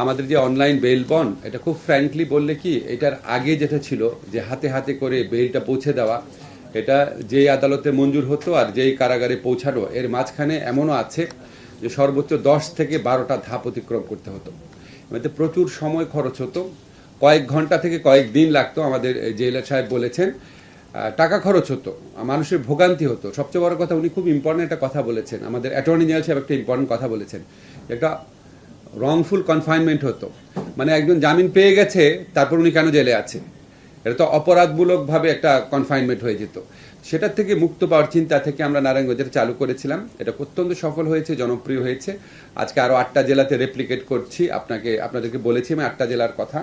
আমাদের যে online bell bond, এটা খুব ফ্র্যাঙ্কলি বললে কি, এটার আগে যেটা ছিল যে হাতে হাতে করে বেলটা পৌঁছে দেওয়া, এটা যেই আদালতে মঞ্জুর হতো আর যেই কারাগারে পৌঁছানো, এর মাঝখানে এমনও আছে যে সর্বোচ্চ 10 থেকে 12টা ধাপ অতিক্রম করতে হতো। এতে প্রচুর সময় খরচ হতো, কয়েক ঘন্টা থেকে কয়েক দিন লাগতো। আমাদের জেলার সাহেব বলেছেন টাকা খরচ হতো, মানুষের ভোগান্তি হতো। সবচেয়ে বড় কথা, উনি খুব ইম্পর্টেন্ট একটা কথা বলেছেন, আমাদের অ্যাটর্নি জেনারেল সাহেব একটা ইম্পর্টেন্ট কথা বলেছেন, একটা রংফুল কনফাইনমেন্ট হতো। মানে একজন জামিন পেয়ে গেছে, তারপর উনি কেন জেলে আছে, এটা তো অপরাধমূলকভাবে একটা কনফাইনমেন্ট হয়ে যেত। সেটার থেকে মুক্ত পাওয়ার চিন্তা থেকে আমরা নারায়ণগঞ্জের চালু করেছিলাম। এটা অত্যন্ত সফল হয়েছে, জনপ্রিয় হয়েছে। আজকে আরও 8টা জেলাতে রেপ্লিকেট করছি, আপনাদেরকে বলেছি আমি 8টা জেলার কথা।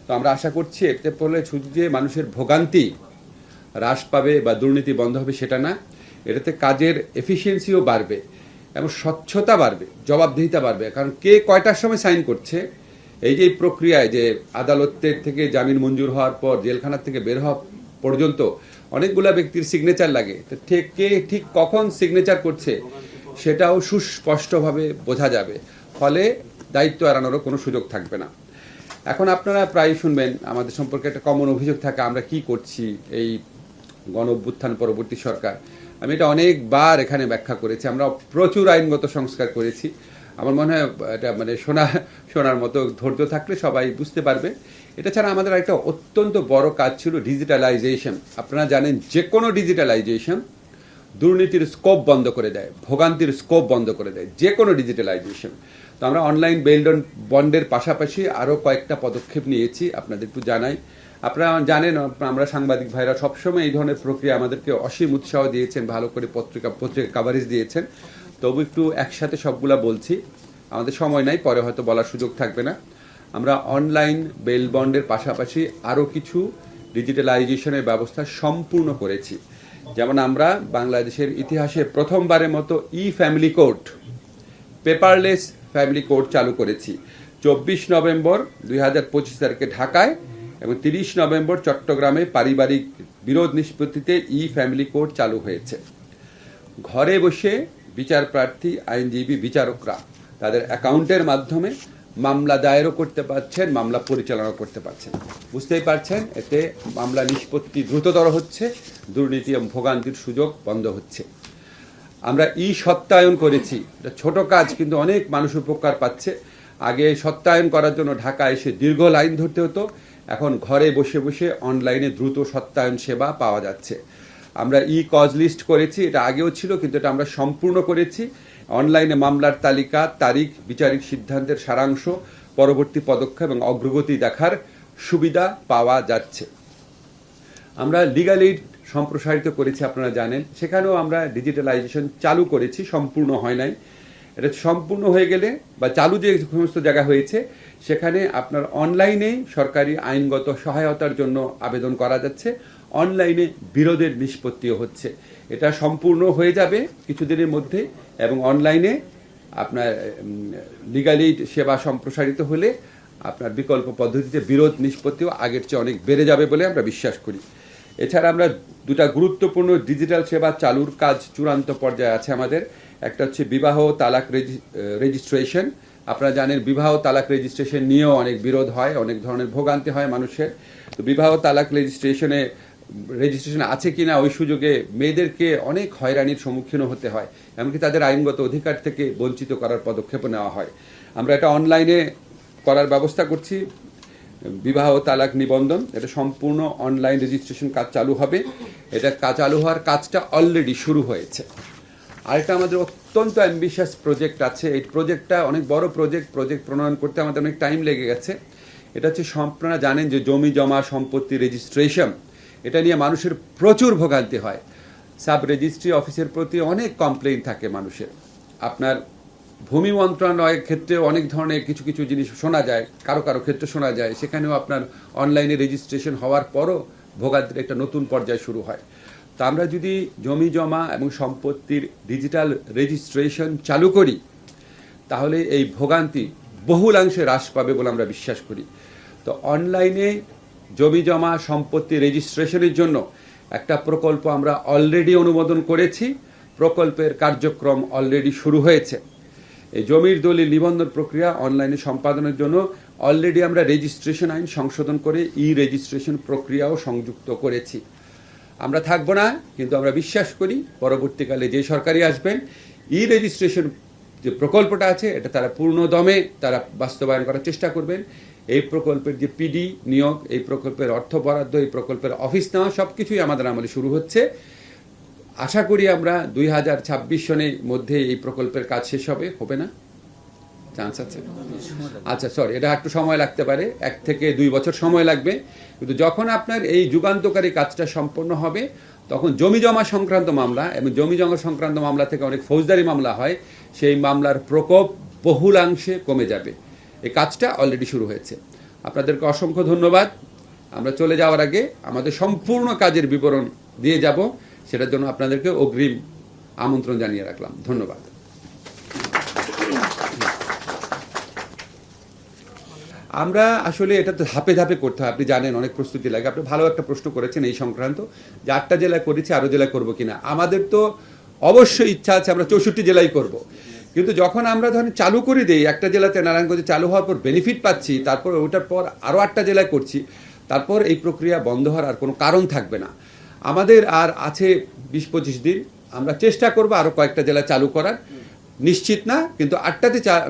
তো আমরা আশা করছি এতে পড়লে শুধু যে মানুষের ভোগান্তি হ্রাস পাবে বা দুর্নীতি বন্ধ হবে সেটা না, এটাতে কাজের এফিসিয়েন্সিও বাড়বে এবং স্বচ্ছতা বাড়বে, জবাবদিহিতা বাড়বে। কারণ কে কয়টার সময় সাইন করছে, এই যে প্রক্রিয়ায় যে আদালতের থেকে জামিন মঞ্জুর হওয়ার পর জেলখানার থেকে বের হওয়া পর্যন্ত অনেকগুলা ব্যক্তির সিগনেচার লাগে, তো কে ঠিক কখন সিগনেচার করছে সেটাও সুস্পষ্টভাবে বোঝা যাবে। ফলে দায়িত্ব এড়ানোরও কোনো সুযোগ থাকবে না। এখন আপনারা প্রায় শুনবেন আমাদের সম্পর্কে একটা কমন অভিযোগ থাকে, আমরা কি করছি এই গণ অভ্যুত্থান পরবর্তী সরকার। আমি এটা অনেকবার এখানে ব্যাখ্যা করেছি, আমরা প্রচুর আইনগত সংস্কার করেছি। আমার মনে হয় এটা মানে শোনার মতো ধৈর্য থাকলে সবাই বুঝতে পারবে। এটা ছাড়া আমাদের একটা অত্যন্ত বড় কাজ ছিল ডিজিটালাইজেশন। আপনারা জানেন যে কোনো ডিজিটালাইজেশন দুর্নীতির স্কোপ বন্ধ করে দেয়, ভোগান্তির স্কোপ বন্ধ করে দেয়, যে কোনো ডিজিটালাইজেশন। তো আমরা অনলাইন বেল বন্ডের পাশাপাশি আরও কয়েকটা পদক্ষেপ নিয়েছি, আপনাদের একটু জানাই। আপনারা জানেন, আমরা সাংবাদিক ভাইরা সবসময় এই ধরনের প্রক্রিয়া আমাদেরকে অসীম উৎসাহ দিয়েছেন, ভালো করে পত্রিকা কাভারেজ দিয়েছেন। তবু একটু একসাথে সবগুলা বলছি, আমাদের সময় নাই, পরে হয়তো বলার সুযোগ থাকবে না। আমরা অনলাইন বেল বন্ডের পাশাপাশি আরও কিছু ডিজিটালাইজেশনের ব্যবস্থা সম্পূর্ণ করেছি। যেমন আমরা বাংলাদেশের ইতিহাসে প্রথমবারের মতো family court, paperless family court চালু করেছি 24 নভেম্বর 2025 তারিখে ঢাকায় এবং 30 নভেম্বর চট্টগ্রামে পারিবারিক বিরোধ নিষ্পত্তিতে ফ্যামিলি কোর্ট চালু হয়েছে। ঘরে বসে বিচার প্রার্থী, আইনজীবী, বিচারকরা তাদের অ্যাকাউন্টের মাধ্যমে মামলা দায়েরও করতে পারছেন, মামলা পরিচালনা করতে পারছেন। বুঝতেই পারছেন, এতে মামলা নিষ্পত্তি দ্রুততর হচ্ছে, দুর্নীতি এবং ভোগান্তির সুযোগ বন্ধ হচ্ছে। আমরা সত্যায়ন করেছি, এটা ছোট কাজ কিন্তু অনেক মানুষ উপকার পাচ্ছে। আগে সত্যায়ন করার জন্য ঢাকা এসে দীর্ঘ লাইন ধরতে হতো, এখন ঘরে বসে বসে অনলাইনে দ্রুত সত্যায়ন সেবা পাওয়া যাচ্ছে। আমরা কজ লিস্ট করেছি, এটা আগেও ছিল কিন্তু এটা আমরা সম্পূর্ণ করেছি। অনলাইনে মামলার তালিকা, তারিখ, বিচারিক সিদ্ধান্তের সারাংশ, পরবর্তী পদক্ষেপ এবং অগ্রগতি দেখার সুবিধা পাওয়া যাচ্ছে। আমরা লিগ্যাল এইড সম্প্রসারিত করেছি, আপনারা জানেন, সেখানেও আমরা ডিজিটালাইজেশন চালু করেছি, সম্পূর্ণ হয় নাই। এটা সম্পূর্ণ হয়ে গেলে বা চালু যে সমস্ত জায়গা হয়েছে সেখানে আপনার অনলাইনে সরকারি আইনগত সহায়তার জন্য আবেদন করা যাচ্ছে, অনলাইনে বিরোধের নিষ্পত্তিও হচ্ছে। এটা সম্পূর্ণ হয়ে যাবে কিছুদিনের মধ্যে এবং অনলাইনে আপনার লিগ্যাল এইড সেবা সম্প্রসারিত হলে আপনার বিকল্প পদ্ধতিতে বিরোধ নিষ্পত্তিও আগের চেয়ে অনেক বেড়ে যাবে বলে আমরা বিশ্বাস করি। এছাড়া আমরা দুটা গুরুত্বপূর্ণ ডিজিটাল সেবা চালুর কাজ চূড়ান্ত পর্যায়ে আছে আমাদের। একটা হচ্ছে বিবাহ তালাক রেজিস্ট্রেশন। আপনারা জানেন বিবাহ তালাক রেজিস্ট্রেশন নিয়েও অনেক বিরোধ হয়, অনেক ধরনের ভোগান্তি হয় মানুষের। তো বিবাহ তালাক রেজিস্ট্রেশন আছে কিনা ওই সুযোগে মেয়েদেরকে অনেক হয়রানির সম্মুখীন হতে হয়, এমনকি তাদের আইনগত অধিকার থেকে বঞ্চিত করার পদক্ষেপ নেওয়া হয়। আমরা এটা অনলাইনে করার ব্যবস্থা করছি, বিবাহ তালাক নিবন্ধন, এটা সম্পূর্ণ অনলাইন রেজিস্ট্রেশন কাজ চালু হবে। এটা চালু হওয়ার কাজটা অলরেডি শুরু হয়েছে। আরেকটা আমাদের অত্যন্ত অ্যাম্বিশাস প্রজেক্ট আছে, এই প্রজেক্টটা অনেক বড় প্রজেক্ট প্রণয়ন করতে আমাদের অনেক টাইম লেগে গেছে। এটা হচ্ছে, আপনারা জানেন যে জমি জমা সম্পত্তি রেজিস্ট্রেশন, এটা নিয়ে মানুষের প্রচুর ভোগান্তি হয়। সাব রেজিস্ট্রি অফিসের প্রতি অনেক কমপ্লেইন থাকে মানুষের। আপনার ভূমি মন্ত্রণালয়ের ক্ষেত্রে অনেক ধরনের কিছু কিছু জিনিস শোনা যায়, কারো কারো ক্ষেত্রে শোনা যায়, সেখানেও আপনার অনলাইনে রেজিস্ট্রেশন হওয়ার পরও ভোগান্তির একটা নতুন পর্যায় শুরু হয়। তা আমরা যদি জমি জমা এবং সম্পত্তির ডিজিটাল রেজিস্ট্রেশন চালু করি তাহলে এই ভোগান্তি বহুলাংশে হ্রাস পাবে বলে আমরা বিশ্বাস করি। তো অনলাইনে জমি জমা সম্পত্তি রেজিস্ট্রেশনের জন্য একটা প্রকল্প আমরা অলরেডি অনুমোদন করেছি, প্রকল্পের কার্যক্রম অলরেডি শুরু হয়েছে। এই জমির দলিল নিবন্ধন প্রক্রিয়া অনলাইনে সম্পাদনের জন্য অলরেডি আমরা রেজিস্ট্রেশন আইন সংশোধন করে ই রেজিস্ট্রেশন প্রক্রিয়াও সংযুক্ত করেছি। আমরা থাকবো না, কিন্তু আমরা বিশ্বাস করি পরবর্তীকালে যে সরকারি আসবেন ই রেজিস্ট্রেশন যে প্রকল্পটা আছে এটা তারা পূর্ণ দমে তারা বাস্তবায়ন করার চেষ্টা করবেন। এই প্রকল্পের যে পিডি নিয়োগ, এই প্রকল্পের অর্থ বরাদ্দ, এই প্রকল্পের অফিস নেওয়া সবকিছুই আমাদের আমলে শুরু হচ্ছে। আশা করি আমরা 2026 সনের মধ্যে এই প্রকল্পের কাজ শেষ হবে না? চান্স আছে? আচ্ছা, সরি, এটা একটু সময় লাগতে পারে, 1 থেকে 2 বছর সময় লাগবে। কিন্তু যখন আপনার এই যুগান্তকারী কাজটা সম্পন্ন হবে তখন জমি জমা সংক্রান্ত মামলা এবং জমি জমা সংক্রান্ত মামলা থেকে অনেক ফৌজদারি মামলা হয়, সেই মামলার প্রকোপ বহুলাংশে কমে যাবে। এই কাজটা অলরেডি শুরু হয়েছে। আপনাদেরকে অসংখ্য ধন্যবাদ। আমরা চলে যাওয়ার আগে আমাদের সম্পূর্ণ কাজের বিবরণ দিয়ে যাব, সেটার জন্য আপনাদেরকে অগ্রিম আমন্ত্রণ জানিয়ে রাখলাম। ধন্যবাদ। আমরা আসলে এটা তো ধাপে ধাপে করতে হয়, আপনি জানেন অনেক প্রস্তুতি লাগে। আপনি ভালো একটা প্রশ্ন করেছেন এই সংক্রান্ত, যে 8টা জেলায় করেছি, আরও জেলায় করবো কিনা। আমাদের তো অবশ্যই ইচ্ছা আছে আমরা 64 জেলায় করব। কিন্তু যখন আমরা ধরেন চালু করে দিই, একটা জেলাতে নারায়ণগঞ্জে চালু হওয়ার পর বেনিফিট পাচ্ছি, তারপর ওটার পর আরও 8টা জেলায় করছি, তারপর এই প্রক্রিয়া বন্ধ হওয়ার আর কোনো কারণ থাকবে না। আমাদের আর আছে 20-25 দিন, আমরা চেষ্টা করব আরও কয়েকটা জেলা চালু করার। নিশ্চিত না, কিন্তু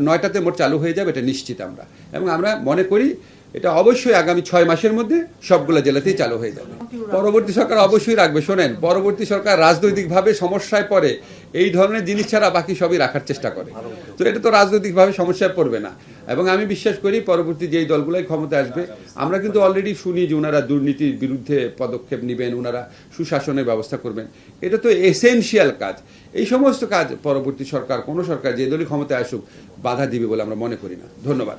9টাতে মোট চালু হয়ে যাবে, এটা নিশ্চিত আমরা। এবং আমরা মনে করি এটা অবশ্যই আগামী 6 মাসের মধ্যে সবগুলো জেলাতেই চালু হয়ে যাবে। পরবর্তী সরকার অবশ্যই রাখবে। শোনেন, পরবর্তী সরকার রাজনৈতিকভাবে সমস্যায় পড়ে এই ধরনের জিনিস ছাড়া বাকি সবই রাখার চেষ্টা করে, তো এটা তো রাজনৈতিকভাবে সমস্যায় পড়বে না। এবং আমি বিশ্বাস করি পরবর্তী যেই দলগুলোই ক্ষমতা আসবে, আমরা কিন্তু অলরেডি শুনি যে ওনারা দুর্নীতির বিরুদ্ধে পদক্ষেপ নেবেন, ওনারা সুশাসনের ব্যবস্থা করবেন। এটা তো এসেনশিয়াল কাজ। এই সমস্ত কাজ পরবর্তী সরকার, কোনো সরকার যে দলই ক্ষমতায় আসুক, বাধা দিবে বলে আমরা মনে করি না। ধন্যবাদ।